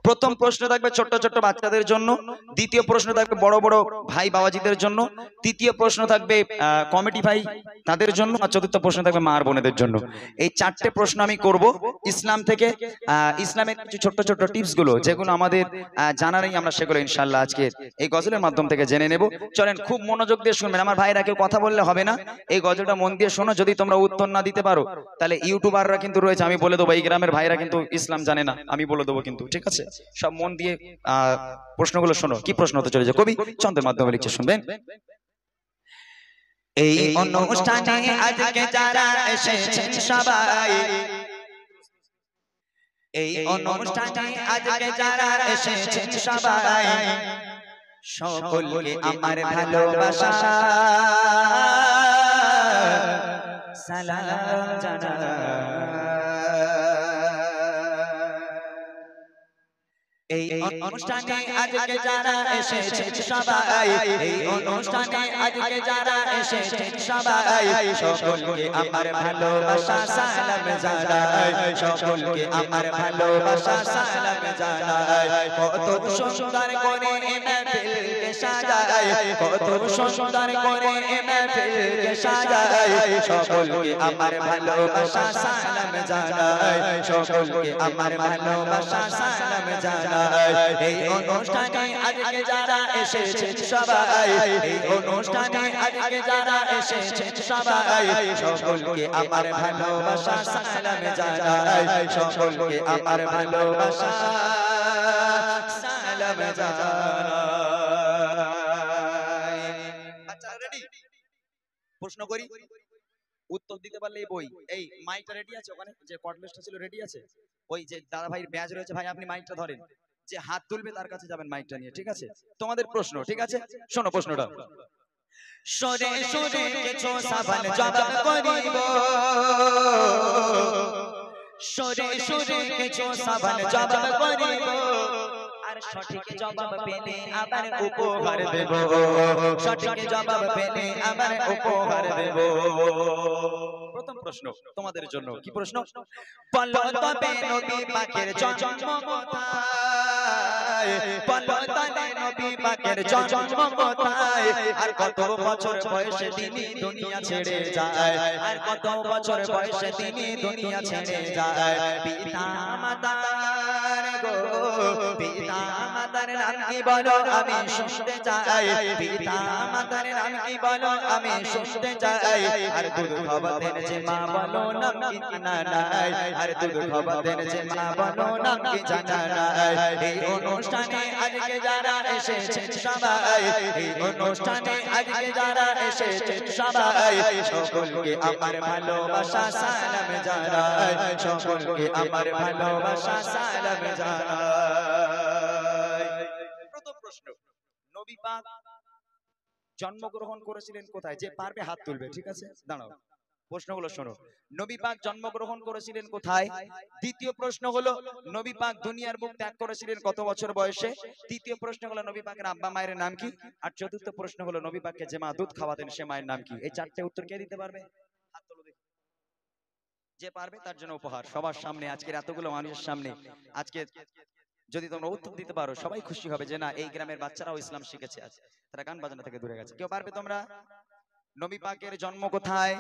প্রথম প্রশ্ন থাকবে ছোট্ট ছোট্ট বাচ্চাদের জন্য, দ্বিতীয় প্রশ্ন থাকবে বড় বড় ভাই বাবাজিদের জন্য, তৃতীয় প্রশ্ন থাকবে কমিটি ভাই তাদের জন্য, আর চতুর্থ প্রশ্ন থাকবে মা আর বোনেদের জন্য। এই চারটে প্রশ্ন আমি করব ইসলাম থেকে। ইসলামের কিছু ছোট্ট ছোট্ট টিপস গুলো যেগুলো আমাদের জানা নেই, আমরা সেগুলো ইনশাআল্লাহ আজকে এই গজলের মাধ্যম থেকে জেনে নেব। চলেন খুব মনোযোগ দিয়ে শুনবেন, আমার ভাইরা কেউ কথা বললে হবে না, এই গজলটা মন দিয়ে শোনো। যদি তোমরা উত্তর না দিতে পারো তাহলে ইউটিউবাররা কিন্তু রয়েছে, আমি বলে দেবো এই গ্রামের ভাইরা কিন্তু ইসলাম জানে না, আমি বলে দেবো কিন্তু, ঠিক আছে? সব মন দিয়ে প্রশ্নগুলো শোনো। কি প্রশ্ন হতে চলেছে কবি ছন্দের মাধ্যমে লিখছে, শুনবেন। এই অনুষ্ঠানে আজকে যারা এসেছেন সবাই, এই অনুষ্ঠানে আজকে যারা এসেছেন সবাই, সকলকে আমার ভালোবাসা সালাম জানাই। এই অনুষ্ঠানে আজকে যারা এসেছেন সবাই, এই অনুষ্ঠানে আজকে যারা এসেছেন সবাই, সকলকে আমার ভালোবাসা সালাম জানাই, সকলকে আমার ভালোবাসা সালাম জানাই। কত সুন্দর করে মেহফিলকে সাজাই, কত সুন্দর করে মেহফিলকে সাজাই, সকলকে আমার ভালোবাসা সালাম জানাই, সকলকে আমার ভালোবাসা সালাম জানাই। এই অনুষ্ঠানে আজকে যারা এসেছেন সবাই, এই অনুষ্ঠানে আজকে যারা এসেছেন সবাই, সকলকে আমার ভালোবাসা সালাম জানাই, সকলকে আমার ভালোবাসা সালাম জানাই। আচ্ছা রেডি? প্রশ্ন করি, উত্তর দিতে পারলে এই বই। এই মাইকটা রেডি আছে? ওখানে যে কর্ডলেসটা ছিল রেডি আছে? ওই যে দাদা ভাইয়ের ব্যাজ রয়েছে, ভাই আপনি মাইকটা ধরেন, যে হাত তুলবে তার কাছে যাবেন মাইকটা নিয়ে, ঠিক আছে? তোমাদের প্রশ্ন, ঠিক আছে? শোনো প্রশ্নটা। সরে সরে কিছু সাবান জবাব করিব, সরে সরে কিছু সাবান জবাব করিব, আর সঠিক জবাব পেলে আবার উপহার দেব, সঠিক জবাব পেলে আবার উপহার দেব। প্রথম প্রশ্ন তোমাদের জন্য, কি প্রশ্ন? বলো তবে নবী পাকের জন্ম কোথায়, বলো তবে নবী পাকের জন্ম কোথায়, আর কত বছর বয়সে তিনি দুনিয়া ছেড়ে যায়, আর কত বছর বয়সে তিনি দুনিয়া ছেড়ে যায়। পিতা মাতার গো, পিতা মাতার নাম কি বলো আমি শুনতে চাই, পিতা মাতার নাম কি বলো আমি শুনতে চাই, আর দুধ খাওয়াতেন যে মা বলো নাম কি জানা নাই, আর দুধ খাওয়াতেন যে মা বলো নাম কি জানা নাই। এই অনুষ্ঠানে আজকে যারা এসেছেন সবাই, এই অনুষ্ঠানে আজকে যারা এসেছেন সবাই, সকলকে আমার ভালোবাসা সালাম জানাই, সকলকে আমার ভালোবাসা সালাম জানাই। প্রথম প্রশ্ন, নবী পাক জন্মগ্রহণ করেছিলেন কোথায়? যে পারবে হাত তুলবে, ঠিক আছে? দাঁড়াও, প্রশ্নগুলো শোনো। নবী পাক জন্মগ্রহণ করেছিলেন কোথায়? দ্বিতীয় প্রশ্ন হলো নবী পাক দুনিয়ার মুখ ত্যাগ করেছিলেন কত বছর বয়সে? তৃতীয় প্রশ্ন হলো নবী পাকের আব্বা মায়ের নাম কি? আর চতুর্থ প্রশ্ন হলো নবী পাককে যে মা দুধ খাওয়াতেন সে মায়ের নাম কি? এই চারটে উত্তর কে দিতে পারবে? হাত তোলো দেখি। যে পারবে তার জন্য উপহার সবার সামনে, আজকের এতগুলো মানুষের সামনে। আজকে যদি তোমরা উত্তর দিতে পারো সবাই খুশি হবে যে না এই গ্রামের বাচ্চারাও ইসলাম শিখেছে, আজ তারা গান বাজনা থেকে দূরে গেছে। কেউ পারবে তোমরা? নবী পাকের জন্ম কোথায়,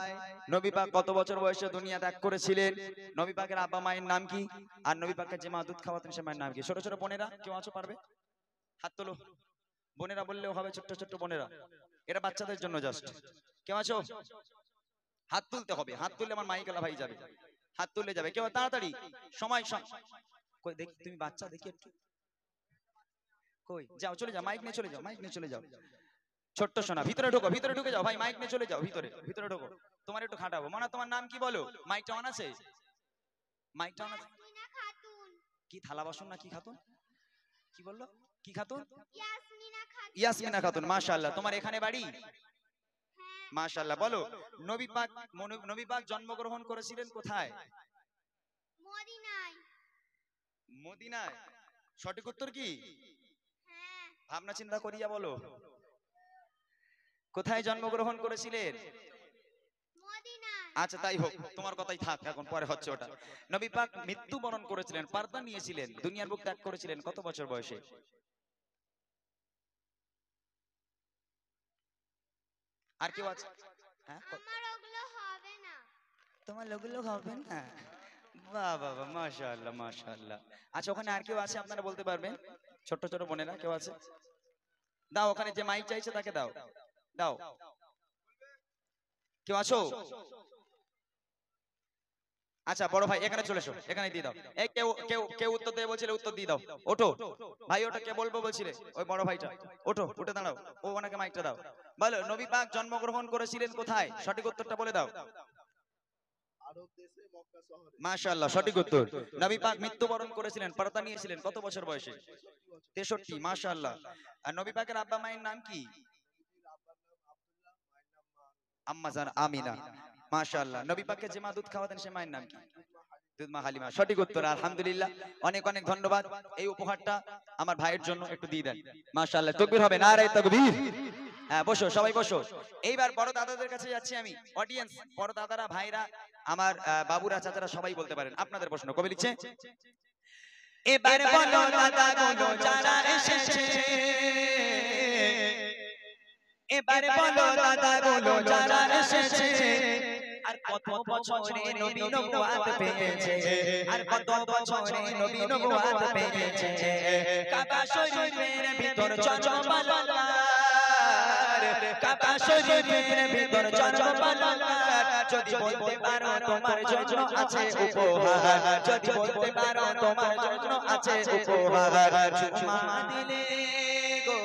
নবী পাক কত বছর বয়সে দুনিয়া ত্যাগ করেছিলেন, নবী পাকের আব্বা মায়ের নাম কি, আর নবী পাকের যে মা দুধ খাওয়াতেন সে মায়ের নাম কি? ছোট ছোট বোনেরা কেউ আছো পারবে? হাত তোলো। বোনেরা বললেও হবে, ছোট্ট ছোট্ট বোনেরা, এটা বাচ্চাদের জন্য জাস্ট। কেউ আছো? হাত তুলতে হবে, হাত তুললে আমার মাইকেলা ভাই যাবে, হাত তুললে যাবে। কেউ তাড়াতাড়ি, সময় কই দেখি, তুমি বাচ্চা দেখি একটু, কই যাও, চলে যাও, মাইক নিয়ে চলে যাও, মাইক নিয়ে চলে যাও। ছোট্ট সোনা ভিতরে ঢোকো, ভিতরে ঢুকে যাও ভাই, মাইক নিয়ে চলে যাও, ভিতরে ভিতরে ঢোকো। তোমার একটু খাটাবো। মানা তোমার নাম কি বলো? মাইকটা অন আছে? মাইকটা অন আছে? কি থালা বাসন না কি খাতুন? কি বললো? কি খাতুন? ইয়াসমিনা খাতুন। মাশাআল্লাহ, তোমার এখানে বাড়ি? মাশাআল্লাহ। বলো নবী পাক জন্মগ্রহণ করেছিলেন কোথায়? মদিনায়। মদিনায়? সঠিক উত্তর কি? ভাবনা চিন্তা করিয়া বলো, কোথায় জন্মগ্রহণ করেছিলেন? মদিনায়। আচ্ছা তাই হোক, তোমার কথাই থাক, এখন পরে হচ্ছে ওটা। নবী পাক মৃত্যুবরণ করেছিলেন, পর্দা নিয়েছিলেন, দুনিয়ার বুক ত্যাগ করেছিলেন কত বছর বয়সে? আর কেউ আছে? হ্যাঁ, আমার ওগুলো হবে না। তোমার লোকগুলো হবে না? বাহ বাহ বাহ, মাশাআল্লাহ মাশাআল্লাহ। আচ্ছা, ওখানে আর কেউ আছে আপনারা বলতে পারবেন? ছোট ছোট বোনেরা কেউ আছে? দাও, ওখানে যে মাইক চাইছে তাকে দাও, দাও। কেউ আছো? আচ্ছা বড় ভাই এখানে চলে এসো, এখানে দিয়ে দাও। এই কেউ কেউ কেউ উত্তর দেবে বলছিলে, উত্তর দিয়ে দাও। ওঠো ভাই, ওটা কে বলবো বলছিলে? ওই বড় ভাইটা। ওঠো, উঠে দাঁড়াও, ও ওনাকে মাইকটা দাও। বলো, নবী পাক জন্মগ্রহণ করেছিলেন কোথায়? সঠিক উত্তরটা বলে দাও। মাশাআল্লাহ, সঠিক উত্তর। নবী পাক মৃত্যুবরণ করেছিলেন, পর্দা নিয়েছিলেন কত বছর বয়সে? 63। মাশাআল্লাহ। আর নবী পাকের আব্বা মায়ের নাম কি? আম্মা জান আমিনা। মাশাআল্লাহ। নবী পাককে যে মা দুধ খাওয়াতেন সে মায়ের নাম কি? দুধ মা হালিমা। সঠিক উত্তর, আলহামদুলিল্লাহ। অনেক অনেক ধন্যবাদ। এই উপহারটা আমার ভাইয়ের জন্য একটু দিয়ে দেন। মাশাআল্লাহ, তাকবীর হবে, নারে তাকবীর। হ্যাঁ বসো, সবাই বসো। এইবার বড় দাদাদের কাছে যাচ্ছি আমি। অডিয়েন্স, বড় দাদারা, ভাইরা, আমার বাবুরা, চাচারা সবাই বলতে পারেন। আপনাদের প্রশ্ন কবি লিখছে, এবার বলো দাদা গুলো যারা এসেছে, এবার বলো দাদা গুলো যারা এসেছে, আর কত বছরে নবী নবুয়াত পেয়েছে, আর কত বছরে নবী নবুয়াত পেয়েছে। কাবা শরীফের ভিতর চঞ্চমালার, কাবা শরীফের ভিতর চঞ্চমালার, যদি বলতে পারো তোমার জন্য আছে উপহার, যদি বলতে পারো তোমার জন্য আছে উপহার। চুমা দিলে গো,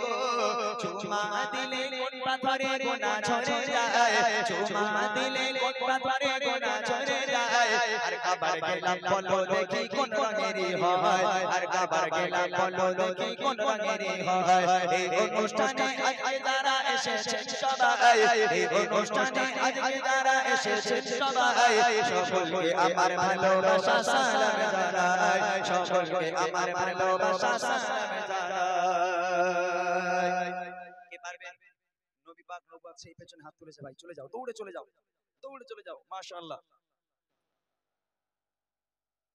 চুমা দিলে কোন পাথরে গোনা ঝরে যায়, চুমা দিলে কোন পাথরে গোনা ঝরে যায়। আর কাবার গেলাম বলো দেখি কোন রঙেরই হয়, আর কাবার গেলাম বলো দেখি কোন রঙেরই হয়। এই অনুষ্ঠানে আজকে যারা এসেছেন সবাই, এই অনুষ্ঠানে আজকে যারা এসেছেন সবাই, সকলকে আমার ভালোবাসা সালাম জানাই, সকলকে আমার ভালোবাসা সালাম জানাই। কে পারবে? নবী পাক নবুয়ত সেই পেছনে হাত তুলেছে ভাই, চলে যাও, দৌড়ে চলে যাও, দৌড়ে চলে যাও। মাশাআল্লাহ।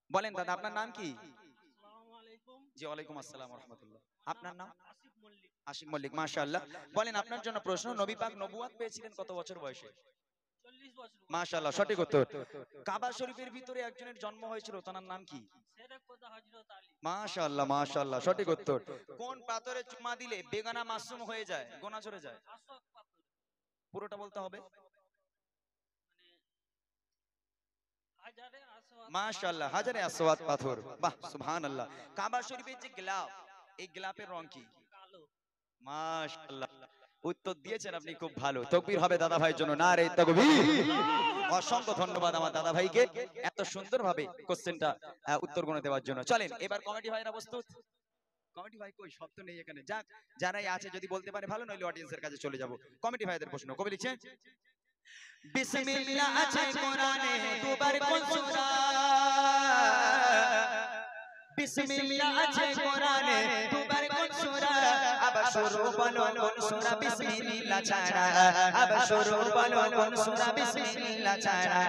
বলেন দাদা, আপনার নাম কি? আসসালামু আলাইকুম। জি ওয়ালাইকুম আসসালাম ওয়া রাহমাতুল্লাহ। আপনার নাম? আসিফ মল্লিক। আশিক মল্লিক। মাশাআল্লাহ। বলেন, আপনার জন্য প্রশ্ন, নবী পাক নবুয়ত পেয়েছিলেন কত বছর বয়সে? 40 বছর বয়স। মাশাআল্লাহ, সঠিক উত্তর। কাবা শরীফের ভিতরে একজনের জন্ম হয়েছিল, তার নাম কি? শেরেফতা হযরত আলী। মাশাআল্লাহ মাশাআল্লাহ, সঠিক উত্তর। কোন পাথরে চুমা দিলে বেগানা মাসুম হয়ে যায়, গোনা ঝরে যায়? আশক পাথর। পুরোটা বলতে হবে। মানে হাজারে আসওয়াদ। মাশাআল্লাহ, হাজারে আসওয়াদ পাথর। বাহ সুবহানাল্লাহ। কাবা শরীফের যে গ্লাব, এই গ্লাবের রং কি? কালো। মাশাআল্লাহ, উত্তর দিয়েছেন আপনি, খুব ভালো। তাকবীর হবে দাদা ভাইয়ের জন্য, নারে তাকবীর। অসংখ্য ধন্যবাদ আমার দাদা ভাইকে এত সুন্দরভাবে কোশ্চেনটা উত্তরগুলো দেওয়ার জন্য। চলেন এবার কমিটি ভাইরা প্রস্তুত? কমিটি ভাই কই? শব্দ নেই এখানে। যাক, যারাই আছে যদি বলতে পারে ভালো, নইলে অডিয়েন্সের কাছে চলে যাব। কমিটি ভাইদের প্রশ্ন কবি লিখছে, বিসমিল্লাহ আছে কোরআনে দুবার কোন সূরা, বিসমিল্লাহ আছে কোরআনে দুবার কোন সূরা, আবার শুরু বলো কোন সূরা বিসমিল্লাহ ছাড়া, আবার শুরু বলো কোন সূরা বিসমিল্লাহ ছাড়া।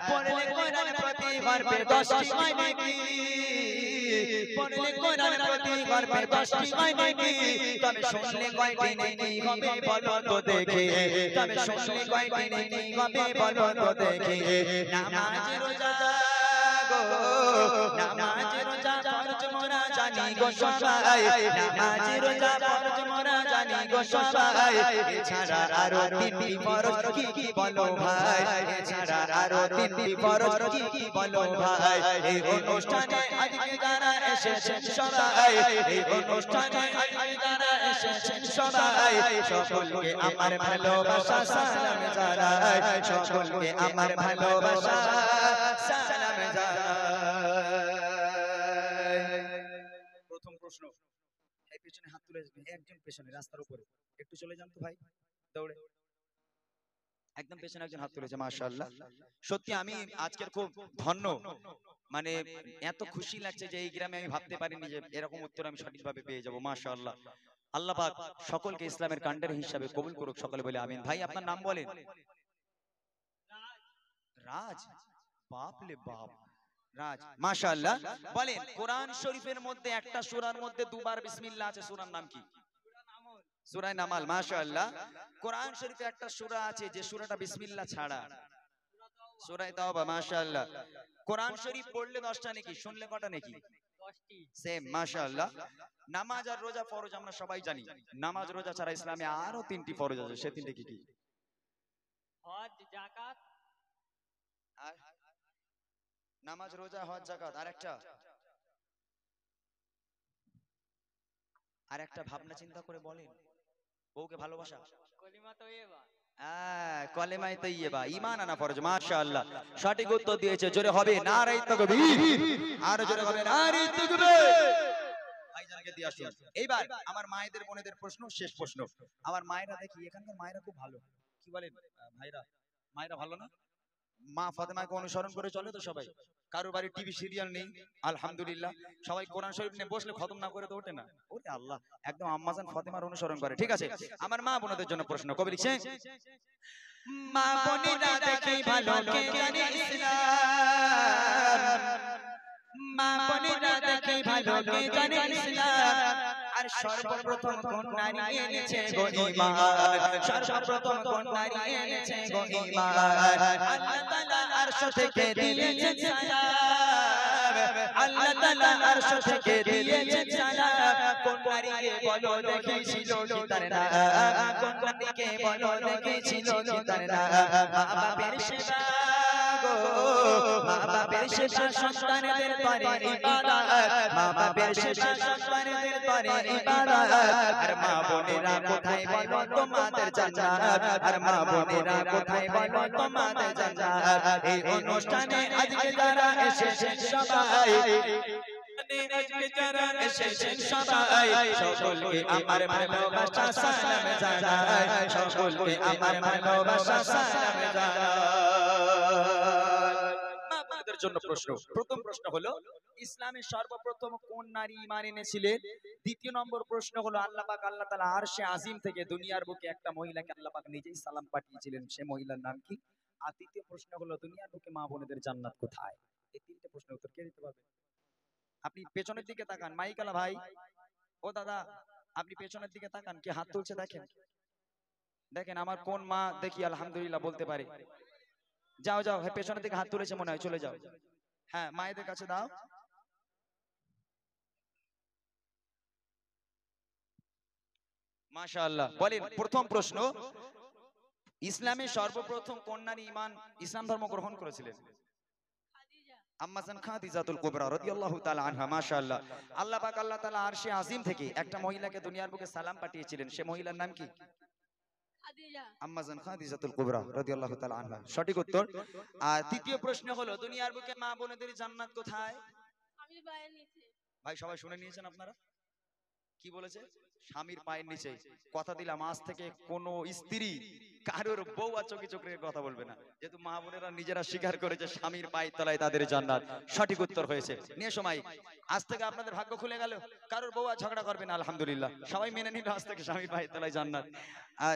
পড়লে কোরআন প্রতি গর্বে 10টি হয় নাকি, পড়লে কোরআন প্রতি গর্বে 10টি হয় নাকি, তবে শুনলে কয়টি নাকি হবে বলো তো দেখি, তবে শুনলে কয়টি নাকি হবে বলো তো দেখি। নামাজ রোজা গো, নামাজ রোজা ফরজ মোরা জানি গো সবাই, নামাজ রোজা ফরজ মোরা জানি গো সবাই। এছাড়া আরো 3টি ফরজ কি কি বলো ভাই, এছাড়া আরো 3টি ফরজ কি কি বলো ভাই। এই অনুষ্ঠানে আজকে যারা এসেছেন সবাই, এই অনুষ্ঠানে আজকে যারা এসেছেন সবাই, সকলকে আমার ভালোবাসা সালাম জানাই, সকলকে আমার ভালোবাসা সালাম জানাই। প্রথম প্রশ্ন, এই পেছনে হাত তুলে একজন, পেছনে রাস্তার উপরে একটু চলে যান তো ভাই, দৌড়ে। একদম পেছনে একজন হাত তুলেছে, মাশাআল্লাহ। সত্যি আমি আজকের খুব ধন্য, মানে এত খুশি লাগছে যে এই গ্রামে আমি ভাবতে পারিনি যে এরকম উত্তর আমি সঠিকভাবে পেয়ে যাব। মাশাআল্লাহ। আল্লাহ পাক সকলকে ইসলামের কান্ডারি হিসাবে কবুল করুক, সকলে বলে আমিন। ভাই আপনার নাম বলেন? রাজ, বাপ লে বাপ, রাজ। মাশাআল্লাহ। বলেন কোরআন শরীফের মধ্যে একটা সূরার মধ্যে দুবার বিসমিল্লাহ আছে, সূরার নাম কি? সূরা নামাল। মাশাআল্লাহ। কোরআন শরীফে একটা সূরা আছে যে সূরাটা বিসমিল্লাহ ছাড়া, সূরা তাওবা। মাশাআল্লাহ। কোরআন শরীফ পড়লে 10টা নেকি, শুনলে কটা নেকি? 10টি। সেম। মাশাআল্লাহ। নামাজ আর রোজা ফরজ আমরা সবাই জানি। নামাজ রোজা ছাড়া ইসলামে আরো 3টি ফরজ আছে, সে 3টে কি কি? হজ, যাকাত, আর নামাজ রোজা হজ যাকাত, আর একটা ভাবনা চিন্তা করে বলেন। বউকে ভালোবাসা, কলিমা তৈয়বা। কলেমায়ে তৈয়বা, ঈমান আনা ফরজ। মাশাআল্লাহ। সঠিক উত্তর দিয়েছে। জোরে হবে নারে তাকবীর, আর জোরে হবে নারে তাকবীর। ভাইজানকে দিয়ে আসুন। এইবার আমার মায়েদের বোনেদের প্রশ্ন, শেষ প্রশ্ন। আমার মায়েরা, দেখি এখানকার মায়েরা খুব ভালো। কি বলেন ভাইরা? মায়েরা ভালো না? মা ফাতেমাকে অনুসরণ করে চলে তো সবাই। কারো বাড়ি টিভি সিরিয়াল নেই, আলহামদুলিল্লাহ। সবাই কোরআন শরীফ নিয়ে বসলে খতম না করে তো ওঠে না। ওরে আল্লাহ, একদম আম্মাজান ফাতেমার অনুসরণ করে। ঠিক আছে, আমার মা বোনদের জন্য প্রশ্ন। কবি লিখছেন, মা বোনেরা দেখে ভালো কে জানে ইসলাম, মা বোনেরা দেখে ভালো কে জানে ইসলাম, আর সর্বপ্রথম কোন নারী এনেছে গো ঈমান, সর্বপ্রথম কোন নারী এনেছে গো ঈমান। আল্লাহ তাআলা আরশ থেকে দিয়েছেন সালাম, আল্লাহ তাআলা আরশ থেকে দিয়েছেন সালাম। কোন নারীকে বলো দেখেছিল কি তার নাম, কোন নারীকে বলো দেখেছিল কি তার নাম। মা বাপের সেবা গো, মা বাপের সেবা সন্তানদের করে ইবাদত, মা বাপের সেবা সন্তানদের করে ইবাদত। আর মা বোনেরা কোথায় বলো তোমাদের জান্নাত, আর মা বোনেরা কোথায় বলো তোমাদের জান্নাত। এই অনুষ্ঠানে আজকে যারা এসেছেন সবাই, আজকে যারা এসেছেন সবাই, সকলকে আমার ভালোবাসা সালাম জানাই, সকলকে আমার ভালোবাসা সালাম জানাই। মা বোনদের জন্য প্রশ্ন। প্রথম প্রশ্ন হলো, ইসলামে সর্বপ্রথম কোন নারী ঈমান এনেছিলেন? দ্বিতীয় নম্বর প্রশ্ন হলো, আল্লাহ পাক আল্লাহ তাআলা আরশে আজিম থেকে দুনিয়ার বুকে একটা মহিলাকে আল্লাহ পাক নিজেই সালাম পাঠিয়েছিলেন, সে মহিলার নাম কি? আর তৃতীয় প্রশ্ন হলো, দুনিয়ার বুকে মা বোনদের জান্নাত কোথায়? এই তিনটে প্রশ্নের উত্তর কে দিতে পারবে? আপনি পেছনের দিকে তাকান, মাইকালা ভাই, ও দাদা, আপনি পেছনের দিকে তাকান, কে হাত তুলছে দেখেন। দেখেন আমার কোন মা দেখি আলহামদুলিল্লাহ বলতে পারে। যাও যাও, হ্যাঁ পেছনের দিকে হাত তুলেছে মনে হয়, চলে যাও। হ্যাঁ মায়েদের কাছে দাও। মাশাআল্লাহ। বলেন প্রথম প্রশ্ন, ইসলামে সর্বপ্রথম কোন নারী ইসলাম ধর্ম গ্রহণ করেছিলেন? আম্মাজান খাদিজাতুল কুবরা রাদিয়াল্লাহু তাআলা আনহা। মাশাআল্লাহ। আল্লাহ পাক আল্লাহ তাআলা আরশে আজিম থেকে একটা মহিলাকে দুনিয়ার বুকে সালাম পাঠিয়েছিলেন, সে মহিলার নাম কি? খাদিজা। আম্মাজান খাদিজাতুল কুবরা রাদিয়াল্লাহু তাআলা আনহা, সঠিক উত্তর। আর তৃতীয় প্রশ্ন হলো, দুনিয়ার বুকে মা বোনেদের জান্নাত কোথায়? স্বামীর পায়ের নিচে। ভাই সবাই শুনে নিয়েছেন আপনারা? কি বলেছে? স্বামীর পায়ের নিচে। কথা দিলাম আজ থেকে কোন স্ত্রী কারোর বউ আর চোখে চোখে কথা বলবে না, যেহেতু মা বোনেরা নিজেরা স্বীকার করেছে স্বামীর পায়ের তলায় তাদের জান্নাত। সঠিক উত্তর হয়েছে। নিয়ে সময়, আজ থেকে আপনাদের ভাগ্য খুলে গেল, কারোর বউ আর ঝগড়া করবে না, আলহামদুলিল্লাহ। সবাই মেনে নিল আজ থেকে স্বামীর পায়ের তলায় জান্নাত।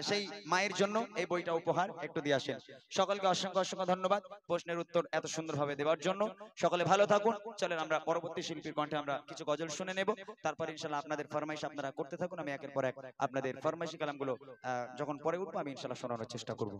সেই মায়ের জন্য এই বইটা উপহার, একটু দিয়ে আসেন। সকলকে অসংখ্য অসংখ্য ধন্যবাদ প্রশ্নের উত্তর এত সুন্দরভাবে দেওয়ার জন্য। সকলে ভালো থাকুন। চলেন আমরা পরবর্তী শিল্পীর কণ্ঠে আমরা কিছু গজল শুনে নেব, তারপর ইনশাআল্লাহ আপনাদের ফরমাইশ আপনারা করতে থাকুন। আমি একের পর এক আপনাদের ফরমাইশি কালামগুলো যখন পরে উঠবো আমি ইনশাআল্লাহ শোনানোর চেষ্টা করব।